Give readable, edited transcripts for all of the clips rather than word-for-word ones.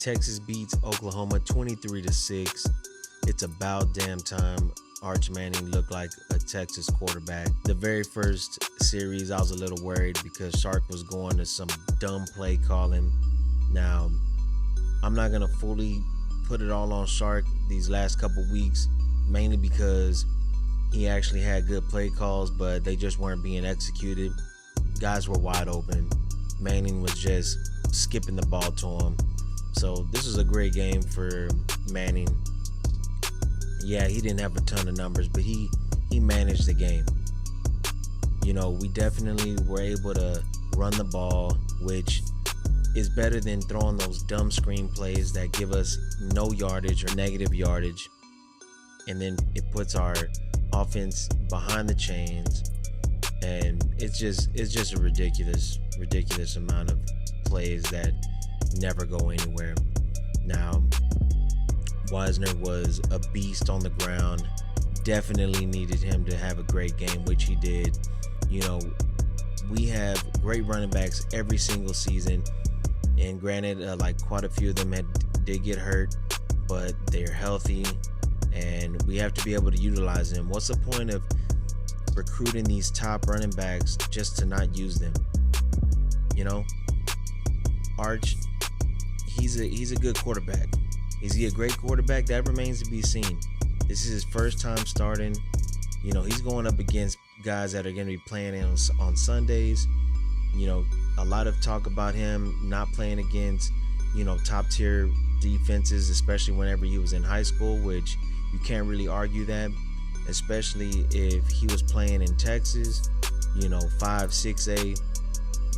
Texas beats Oklahoma 23-6. It's about damn time Arch Manning looked like a Texas quarterback. The very first series, I was a little worried because Shark was going to some dumb play calling. Now, I'm not going to fully put it all on Shark these last couple weeks, mainly because he actually had good play calls, but they just weren't being executed. Guys were wide open. Manning was just skipping the ball to him. So this was a great game for Manning. Yeah, he didn't have a ton of numbers, but he managed the game. You know, we definitely were able to run the ball, which is better than throwing those dumb screen plays that give us no yardage or negative yardage. And then it puts our offense behind the chains. And it's just a ridiculous amount of plays that never go anywhere. Now, Wisner was a beast on the ground. Definitely needed him to have a great game, which he did. You know, we have great running backs every single season, and granted, like quite a few of them did get hurt, but they're healthy, and we have to be able to utilize them. What's the point of recruiting these top running backs just to not use them? You know, Arch, he's a good quarterback. Is he a great quarterback? That remains to be seen. This is his first time starting. You know, he's going up against guys that are going to be playing on Sundays. You know, a lot of talk about him not playing against, you know, top tier defenses, especially whenever he was in high school, which you can't really argue that, especially if he was playing in Texas, you know, 5, 6A,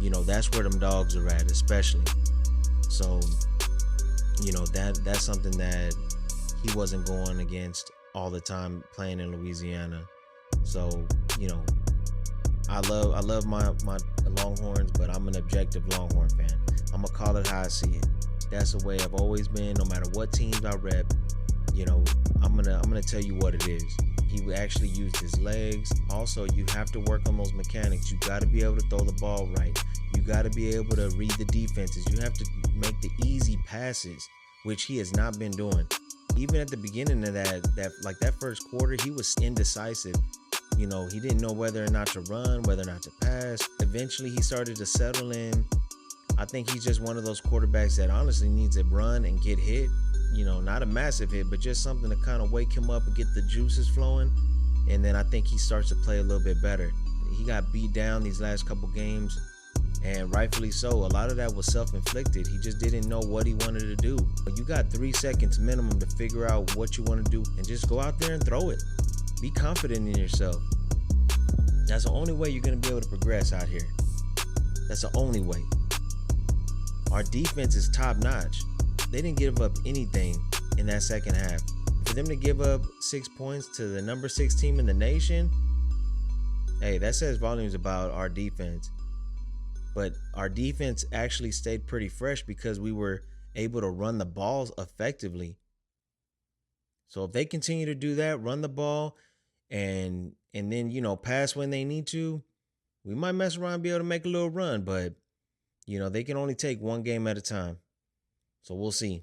you know, that's where them dogs are at, especially. So, you know, that's something that he wasn't going against all the time playing in Louisiana. So, you know, I love my Longhorns, but I'm an objective Longhorn fan. I'm gonna call it how I see it. That's the way I've always been. No matter what teams I rep, you know, I'm gonna tell you what it is. He actually used his legs. Also, you have to work on those mechanics. You got to be able to throw the ball right. You got to be able to read the defenses. You have to make the easy passes, which he has not been doing. Even at the beginning of that first quarter, he was indecisive. You know, he didn't know whether or not to run, whether or not to pass. Eventually, he started to settle in. I think he's just one of those quarterbacks that honestly needs to run and get hit. You know, not a massive hit, but just something to kind of wake him up and get the juices flowing. And then I think he starts to play a little bit better. He got beat down these last couple games, and rightfully so. A lot of that was self-inflicted. He just didn't know what he wanted to do. You got 3 seconds minimum to figure out what you want to do, and just go out there and throw it. Be confident in yourself. That's the only way you're going to be able to progress out here. That's the only way. Our defense is top-notch. They didn't give up anything in that second half. For them to give up 6 points to the number 6 team in the nation, hey, that says volumes about our defense. But our defense actually stayed pretty fresh because we were able to run the balls effectively. So if they continue to do that, run the ball, and then, you know, pass when they need to, we might mess around and be able to make a little run. But, you know, they can only take one game at a time. So we'll see.